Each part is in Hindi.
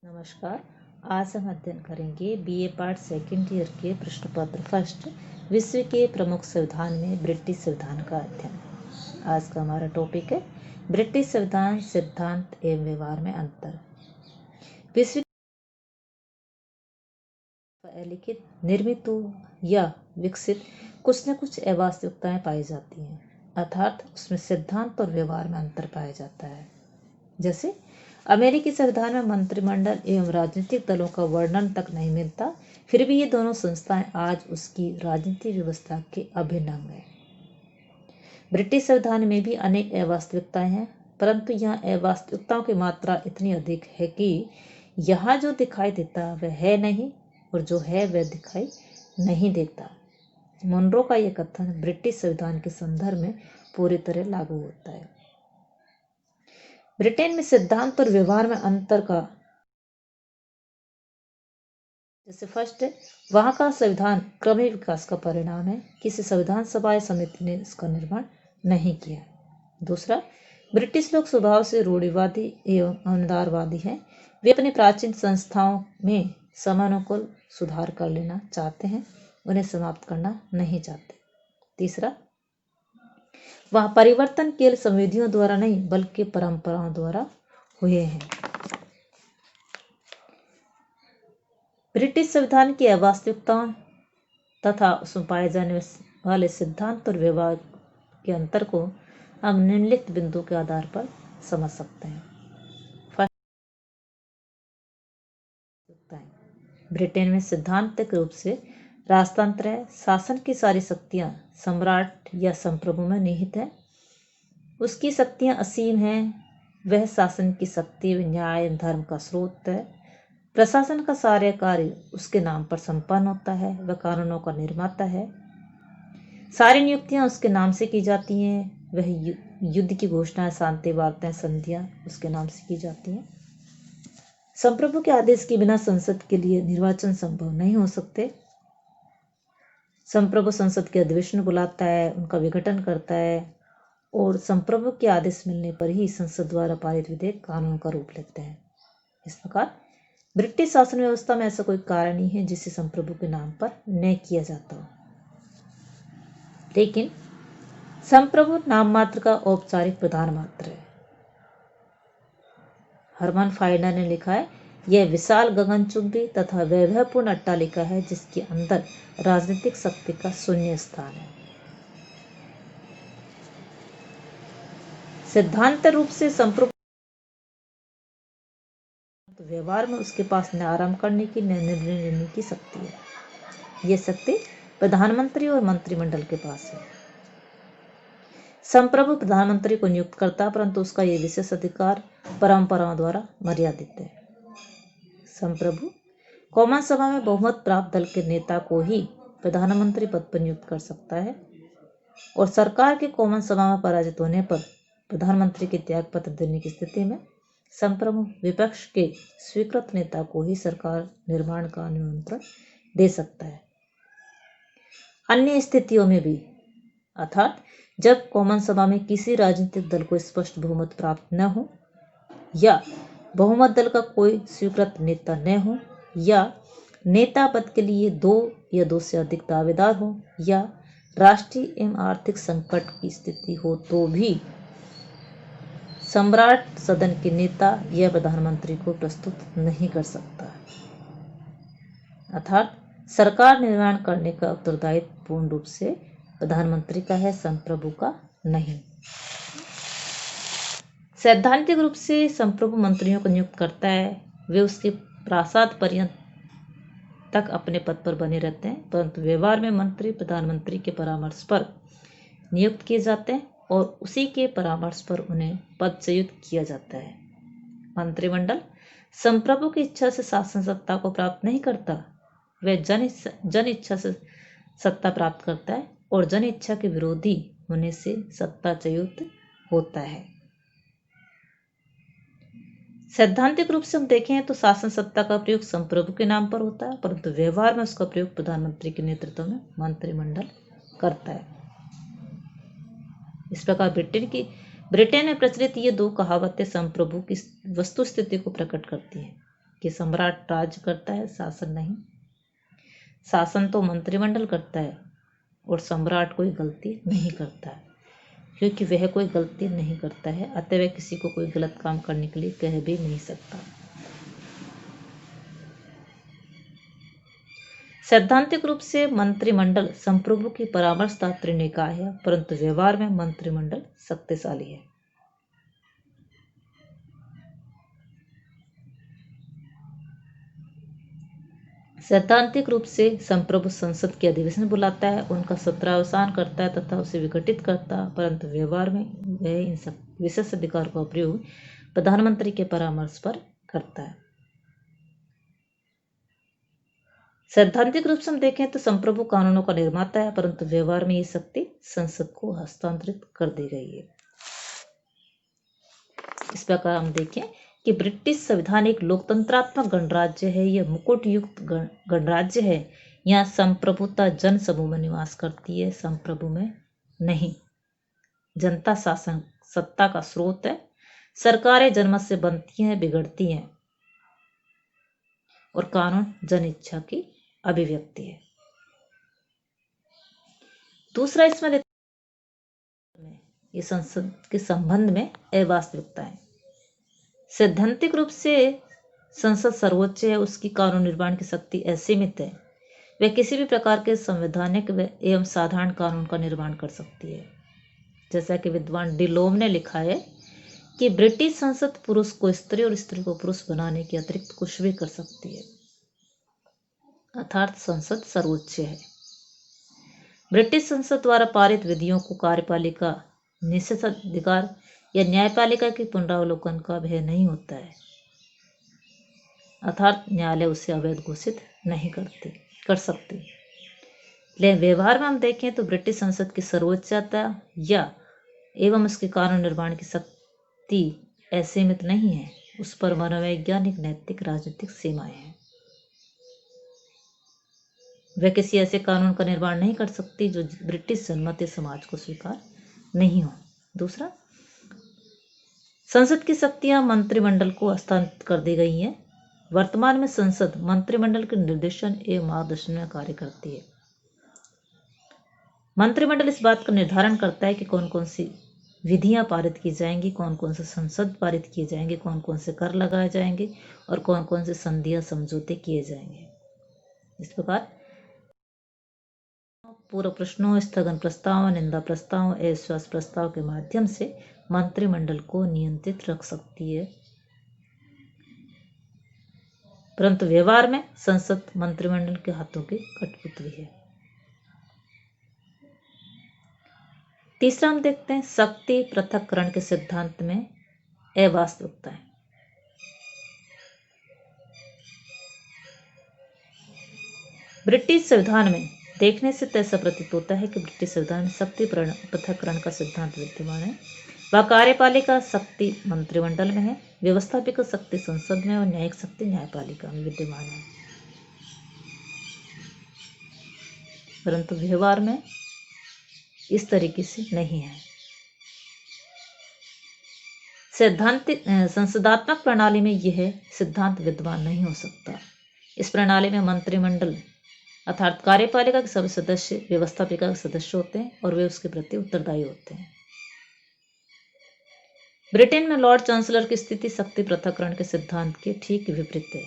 नमस्कार। आज हम अध्ययन करेंगे बीए पार्ट सेकेंड ईयर के प्रश्न पत्र फर्स्ट विश्व के प्रमुख संविधान में ब्रिटिश संविधान का अध्ययन। आज का हमारा टॉपिक है ब्रिटिश संविधान सिद्धांत एवं व्यवहार में अंतर। विश्व लिखित, निर्मित या विकसित कुछ न कुछ अवास्तविकताएं पाई जाती हैं, अर्थात उसमें सिद्धांत और व्यवहार में अंतर पाया जाता है। जैसे अमेरिकी संविधान में मंत्रिमंडल एवं राजनीतिक दलों का वर्णन तक नहीं मिलता, फिर भी ये दोनों संस्थाएं आज उसकी राजनीतिक व्यवस्था के अभिन्न अंग हैं। ब्रिटिश संविधान में भी अनेक अवास्तविकताएं हैं, परंतु यहाँ अवास्तविकताओं की मात्रा इतनी अधिक है कि यहाँ जो दिखाई देता वह है नहीं और जो है वह दिखाई नहीं देता। मुनरो का यह कथन ब्रिटिश संविधान के संदर्भ में पूरी तरह लागू होता है। ब्रिटेन में सिद्धांत और व्यवहार में अंतर का जैसे फर्स्ट है, वहां का संविधान क्रमिक विकास का परिणाम है, किसी संविधान सभा या समिति ने इसका निर्माण नहीं किया। दूसरा, ब्रिटिश लोग स्वभाव से रूढ़िवादी एवं अनुदारवादी हैं। वे अपनी प्राचीन संस्थाओं में समानुकूल सुधार कर लेना चाहते हैं, उन्हें समाप्त करना नहीं चाहते। तीसरा, वह परिवर्तन केवल संविधियों द्वारा नहीं बल्कि परंपराओं द्वारा हुए हैं। ब्रिटिश संविधान की अवास्तविकताओं तथा उसमें पाए जाने वाले सिद्धांत और व्यवहार के अंतर को हम निम्नलिखित बिंदु के आधार पर समझ सकते हैं। ब्रिटेन में सिद्धांतिक रूप से राजतंत्र है। शासन की सारी शक्तियां सम्राट या संप्रभु में निहित है। उसकी शक्तियां असीम हैं। वह शासन की शक्ति न्याय धर्म का स्रोत है। प्रशासन का सारे कार्य उसके नाम पर संपन्न होता है। वह कानूनों का निर्माता है। सारी नियुक्तियां उसके नाम से की जाती हैं। वह युद्ध की घोषणाएं, शांति वार्ताएं, संधियां उसके नाम से की जाती हैं। संप्रभु के आदेश के बिना संसद के लिए निर्वाचन संभव नहीं हो सकते। संप्रभु संसद के अधिवेशन बुलाता है, उनका विघटन करता है और संप्रभु के आदेश मिलने पर ही संसद द्वारा पारित विधेयक कानून का रूप लेते हैं। इस प्रकार ब्रिटिश शासन व्यवस्था में ऐसा कोई कार्य नहीं है जिसे संप्रभु के नाम पर न किया जाता हो। लेकिन संप्रभु नाम मात्र का औपचारिक प्रधान मात्र है। हरमन फाइनर ने लिखा है, यह विशाल गगनचुंबी तथा वैभवपूर्ण अट्टालिका है जिसके अंदर राजनीतिक शक्ति का शून्य स्थान है। सिद्धांत रूप से संप्रभु व्यवहार में उसके पास न आराम करने की न निर्णय लेने की शक्ति है। यह शक्ति प्रधानमंत्री और मंत्रिमंडल के पास है। संप्रभु प्रधानमंत्री को नियुक्त करता, परंतु उसका यह विशेष अधिकार परंपराओं द्वारा मर्यादित है। संप्रभु कॉमन सभा में बहुमत प्राप्त दल के नेता को ही प्रधानमंत्री पद पर नियुक्त कर सकता है और सरकार के कॉमन सभा में पराजित होने पर प्रधानमंत्री के त्याग पत्र देने की स्थिति में संप्रभु विपक्ष के स्वीकृत नेता को ही सरकार निर्माण का निमंत्रण दे सकता है। अन्य स्थितियों में भी, अर्थात जब कॉमन सभा में किसी राजनीतिक दल को स्पष्ट बहुमत प्राप्त न हो या बहुमत दल का कोई स्वीकृत नेता न हो या नेता पद के लिए दो या दो से अधिक दावेदार हो या राष्ट्रीय एवं आर्थिक संकट की स्थिति हो तो भी सम्राट सदन के नेता या प्रधानमंत्री को प्रस्तुत नहीं कर सकता। अर्थात सरकार निर्माण करने का उत्तरदायित्व पूर्ण रूप से प्रधानमंत्री का है, संप्रभु का नहीं। सैद्धांतिक रूप से संप्रभु मंत्रियों को नियुक्त करता है। वे उसके प्रासाद पर्यंत तक अपने पद पर बने रहते हैं, परंतु व्यवहार में मंत्री प्रधानमंत्री के परामर्श पर नियुक्त किए जाते हैं और उसी के परामर्श पर उन्हें पदच्युत किया जाता है। मंत्रिमंडल संप्रभु की इच्छा से शासन सत्ता को प्राप्त नहीं करता, वह जन इच्छा से सत्ता प्राप्त करता है और जन इच्छा के विरोधी होने से सत्ताच्युत होता है। सैद्धांतिक रूप से हम देखें तो शासन सत्ता का प्रयोग संप्रभु के नाम पर होता है, परंतु व्यवहार में उसका प्रयोग प्रधानमंत्री के नेतृत्व में मंत्रिमंडल करता है। इस प्रकार ब्रिटेन में प्रचलित ये दो कहावतें संप्रभु की वस्तु स्थिति को प्रकट करती हैं। कि सम्राट राज्य करता है, शासन नहीं। शासन तो मंत्रिमंडल करता है और सम्राट कोई गलती नहीं करता है, क्योंकि वह कोई गलती नहीं करता है, अतः वह किसी को कोई गलत काम करने के लिए कह भी नहीं सकता। सैद्धांतिक रूप से मंत्रिमंडल संप्रभु की परामर्शदात्री निकाय है, परंतु व्यवहार में मंत्रिमंडल शक्तिशाली है। सैद्धांतिक रूप से संप्रभु संसद के अधिवेशन बुलाता है, उनका सत्रावसान करता है तथा उसे विघटित करता है, परंतु व्यवहार में वह इन विशेष अधिकार का प्रयोग प्रधानमंत्री के परामर्श पर करता है। सैद्धांतिक रूप से हम देखें तो संप्रभु कानूनों का निर्माता है, परंतु व्यवहार में ये शक्ति संसद को हस्तांतरित कर दी गई है। इस प्रकार हम देखें कि ब्रिटिश संविधान एक लोकतंत्रात्मक गणराज्य है, यह मुकुट युक्त गणराज्य है। यहाँ संप्रभुता जन समूह में निवास करती है, संप्रभु में नहीं। जनता शासन सत्ता का स्रोत है। सरकारें जनमत से बनती हैं, बिगड़ती हैं, और कानून जन इच्छा की अभिव्यक्ति है। दूसरा इसमें ये संसद के संबंध में अवास्तविकता है। सैद्धांतिक रूप से संसद सर्वोच्च है, उसकी कानून निर्माण की शक्ति असीमित है। वह किसी भी प्रकार के संवैधानिक एवं साधारण कानून का निर्माण कर सकती है। जैसा कि विद्वान डिलोम ने लिखा है कि ब्रिटिश संसद पुरुष को स्त्री और स्त्री को पुरुष बनाने के अतिरिक्त कुछ भी कर सकती है, अर्थात संसद सर्वोच्च है। ब्रिटिश संसद द्वारा पारित विधियों को कार्यपालिका निषेधाधिकार या न्यायपालिका के पुनरावलोकन का भय नहीं होता है, अर्थात न्यायालय उसे अवैध घोषित नहीं कर सकते। लेकिन व्यवहार में हम देखें तो ब्रिटिश संसद की सर्वोच्चता या एवं उसके कानून निर्माण की शक्ति असीमित नहीं है, उस पर मनोवैज्ञानिक, नैतिक, राजनीतिक सीमाएं हैं। वह किसी ऐसे कानून का निर्माण नहीं कर सकती जो ब्रिटिश जनमत समाज को स्वीकार नहीं हो। दूसरा, संसद की शक्तियां मंत्रिमंडल को हस्तांतरित कर दी गई हैं। वर्तमान में संसद मंत्रिमंडल के निर्देशन एवं मार्गदर्शन में कार्य करती है। मंत्रिमंडल इस बात का निर्धारण करता है कि कौन कौन सी विधियां पारित की जाएंगी, कौन कौन से संसद पारित किए जाएंगे, कौन कौन से कर लगाए जाएंगे और कौन कौन से संधियां समझौते किए जाएंगे। इस प्रकार पूर्व प्रश्नों, स्थगन प्रस्ताव, निंदा प्रस्ताव, अविश्वास प्रस्ताव के माध्यम से मंत्रिमंडल को नियंत्रित रख सकती है, परंतु व्यवहार में संसद मंत्रिमंडल के हाथों की कठपुतली है। तीसरा हम देखते हैं शक्ति पृथक्करण के सिद्धांत में अवास्तविकता है। ब्रिटिश संविधान में देखने से ऐसा प्रतीत होता है कि ब्रिटिश संविधान में शक्ति पृथक्करण का सिद्धांत विद्यमान है। वह कार्यपालिका शक्ति मंत्रिमंडल में है, व्यवस्थापिका शक्ति संसद में और न्यायिक शक्ति न्यायपालिका में विद्यमान है, परंतु व्यवहार में इस तरीके से नहीं है। सैद्धांतिक संसदात्मक प्रणाली में यह सिद्धांत विद्यमान नहीं हो सकता। इस प्रणाली में मंत्रिमंडल अर्थात कार्यपालिका के सभी सदस्य व्यवस्थापिका के सदस्य होते हैं और वे उसके प्रति उत्तरदायी होते हैं। ब्रिटेन में लॉर्ड चांसलर की स्थिति शक्ति पृथक्करण के सिद्धांत के ठीक विपरीत है।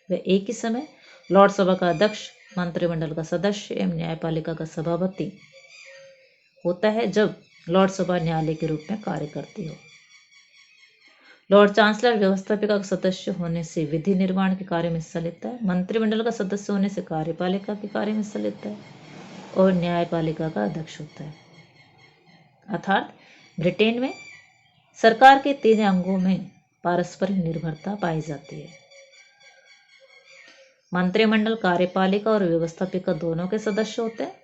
वह एक ही समय लॉर्ड सभा का अध्यक्ष, मंत्रिमंडल का सदस्य एवं न्यायपालिका का सभापति होता है, जब लॉर्ड सभा न्यायालय के रूप में कार्य करती हो। लॉर्ड चांसलर व्यवस्थापिका का सदस्य होने से विधि निर्माण के कार्य में हिस्सा लेता है, मंत्रिमंडल का सदस्य होने से कार्यपालिका के कार्य में हिस्सा लेता है और न्यायपालिका का अध्यक्ष होता है। अर्थात ब्रिटेन में सरकार के 3 अंगों में पारस्परिक निर्भरता पाई जाती है। मंत्रिमंडल कार्यपालिका और व्यवस्थापिका दोनों के सदस्य होते हैं।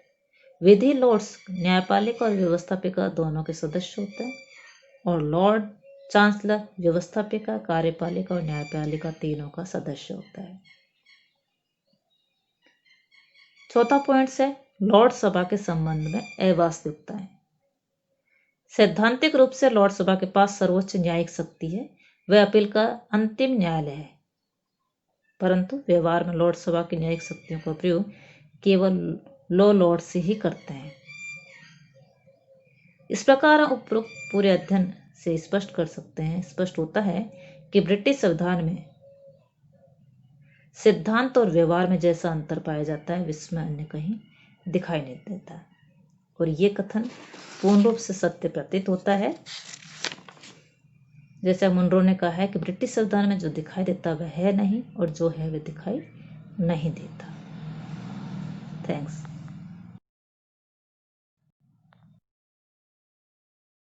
विधि लॉर्ड्स न्यायपालिका और व्यवस्थापिका दोनों के सदस्य होते हैं और लॉर्ड चांसलर व्यवस्थापिका, कार्यपालिका और न्यायपालिका तीनों का सदस्य होता है। चौथा पॉइंट है लॉर्ड सभा के संबंध में अवास्तविकता है। सैद्धांतिक रूप से लॉर्ड सभा के पास सर्वोच्च न्यायिक शक्ति है, वह अपील का अंतिम न्यायालय है। परंतु व्यवहार में लॉर्ड सभा की न्यायिक शक्तियों का प्रयोग केवल लो लॉर्ड से ही करते हैं। इस प्रकार उपरोक्त पूरे अध्ययन से स्पष्ट होता है कि ब्रिटिश संविधान में सिद्धांत और व्यवहार में जैसा अंतर पाया जाता है विश्व में अन्य कहीं दिखाई नहीं देता, और ये कथन पूर्ण रूप से सत्य प्रतीत होता है। जैसा मुनरो ने कहा है कि ब्रिटिश संविधान में जो दिखाई देता वह है नहीं, और जो है वह दिखाई नहीं देता। थैंक्स।